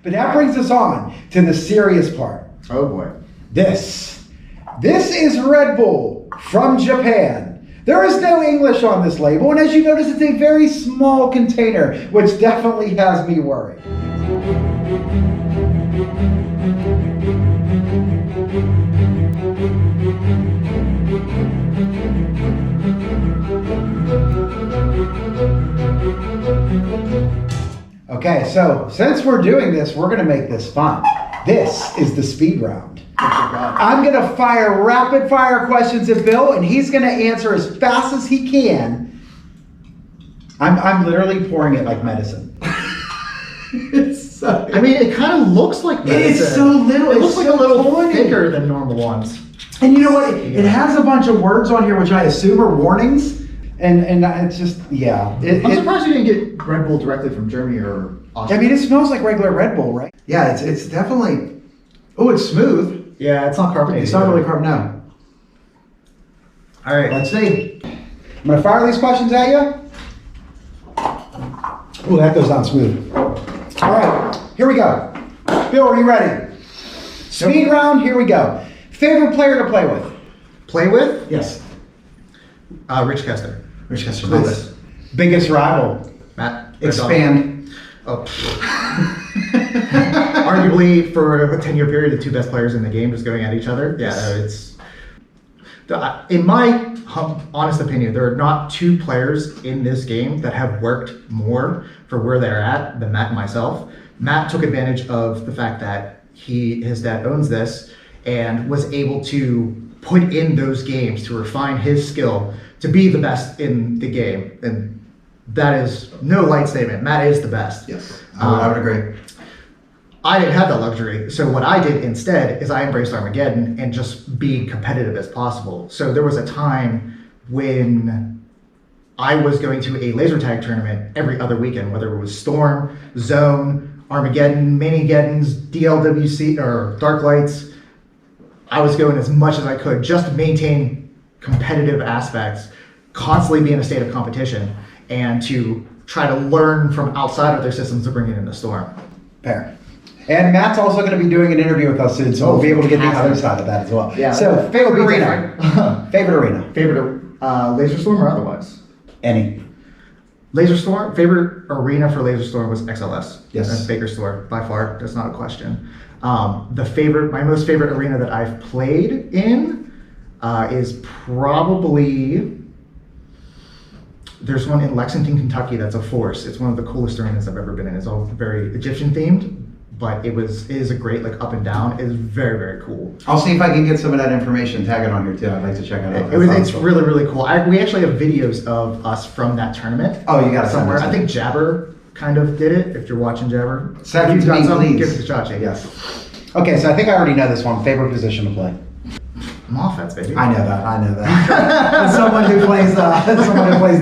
But that brings us on to the serious part. Oh boy. This is Redbull from Japan. There is no English on this label, and as you notice, it's a very small container, which definitely has me worried. Okay, so since we're doing this, we're going to make this fun. This is the speed round. I'm going to fire rapid fire questions at Bill, and he's going to answer as fast as he can. I'm literally pouring it like medicine. I mean, it kind of looks like medicine. It's so little. It looks like a little tiny. thicker than normal ones. And you know what? It has a bunch of words on here, which I assume are warnings. And it's just, yeah. I'm surprised you didn't get Red Bull directly from Germany or Austria. I mean, it smells like regular Red Bull, right? Yeah, it's definitely. Oh, it's smooth. Yeah, it's not carbonated. It's not really carbonated. No. All right, let's see. I'm gonna fire these questions at you. Oh, that goes down smooth. All right, here we go. Bill, are you ready? Speed round. Here we go. Favorite player to play with? Play with? Yes. Rich Kester. Rich Kester. Nice. Biggest rival? Matt. Expand. Oh. Arguably, for a 10-year period, the two best players in the game just going at each other. Yeah, it's. In my honest opinion, there are not two players in this game that have worked more for where they're at than Matt and myself. Matt took advantage of the fact that his dad owns this and was able to put in those games to refine his skill to be the best in the game. And that is no light statement. Matt is the best. Yes, I would agree. I didn't have that luxury. So what I did instead is I embraced Armageddon and just being competitive as possible. So there was a time when I was going to a laser tag tournament every other weekend, whether it was Storm, Zone, Armageddon, Mini-Geddons, DLWC, or Dark Lights. I was going as much as I could just to maintain competitive aspects, constantly be in a state of competition, and to try to learn from outside of their systems to bring it into Storm. Fair. And Matt's also going to be doing an interview with us soon, so we'll be able to get the other side of that as well. Yeah. So, favorite arena? Favorite arena? Favorite Laser Storm or otherwise? Any. Laser Storm, favorite arena for Laser Storm was XLS. Yes. That's Baker Store, by far. That's not a question. My most favorite arena that I've played in is probably, there's one in Lexington, Kentucky that's a Force. It's one of the coolest arenas I've ever been in. It's all very Egyptian themed, but it is a great like up and down. It's very, very cool. I'll see if I can get some of that information, tag it on here too. I'd like to check it out. It's really, really cool. We actually have videos of us from that tournament. Oh, you got it somewhere. I think Jabber kind of did it, if you're watching Jabber. Send it to me, please. Give it a shot, Jake. Yes. Okay, so I think I already know this one. Favorite position to play? I'm offense, baby. I know that. As someone who plays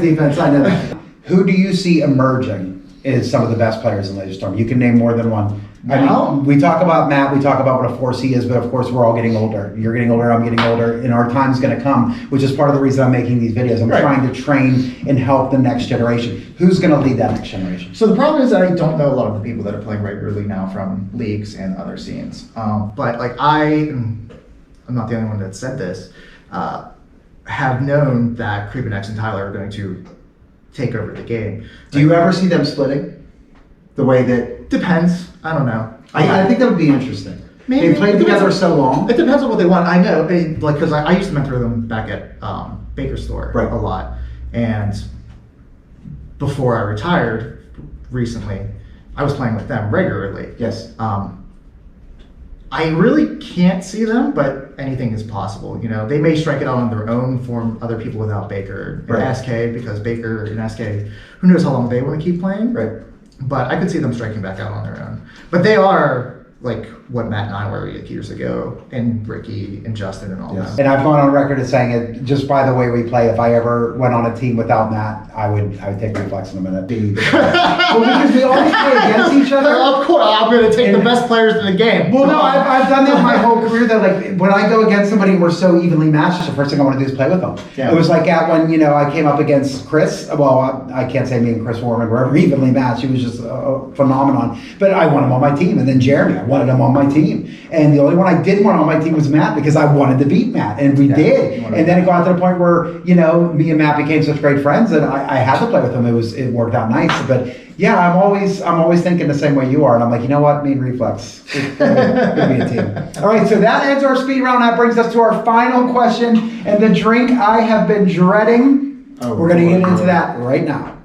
defense, I know that. Who do you see emerging as some of the best players in Laser Storm? You can name more than one. I mean, we talk about Matt, we talk about what a Force he is, but of course we're all getting older. You're getting older, I'm getting older, and our time's going to come, which is part of the reason I'm making these videos. I'm trying to train and help the next generation. Who's going to lead that next generation? So the problem is that I don't know a lot of the people that are playing regularly now from leagues and other scenes. But like I'm not the only one that said this, have known that Creep and X and Tyler are going to take over the game. Do you ever see them splitting? The way that... Depends. I don't know. I think that would be interesting. Maybe. They played together so long. It depends on what they want. I know, because I used to mentor them back at Baker Store a lot. And before I retired recently, I was playing with them regularly. Yes. I really can't see them, but anything is possible. You know, they may strike it out on their own, form other people without Baker and SK, because Baker and SK, who knows how long they want to keep playing. Right. But I could see them striking back out on their own. But they are like what Matt and I were years ago, and Ricky and Justin and all that. And I've gone on record as saying it just by the way we play. If I ever went on a team without Matt, I would take Reflex in a minute. Well, because we always play against each other. Of course, I'm going to take the best players in the game. Well, no, I've done that my whole career. Though, like when I go against somebody and we're so evenly matched, the first thing I want to do is play with them. Yeah. It was like when, you know, I came up against Chris. Well, I can't say me and Chris Warman were ever evenly matched. He was just a phenomenon. But I wanted him on my team. And then Jeremy, I wanted him on my team. And the only one I didn't want on my team was Matt because I wanted to beat Matt. And we did. And then it got to the point where, you know, me and Matt became such great friends that I had to play with him. It worked out nice. But yeah, I'm always thinking the same way you are. And I'm like, you know what? Me and Reflex. We'll be a team. All right, so that ends our speed round. That brings us to our final question. And the drink I have been dreading. We're going to get into that right now.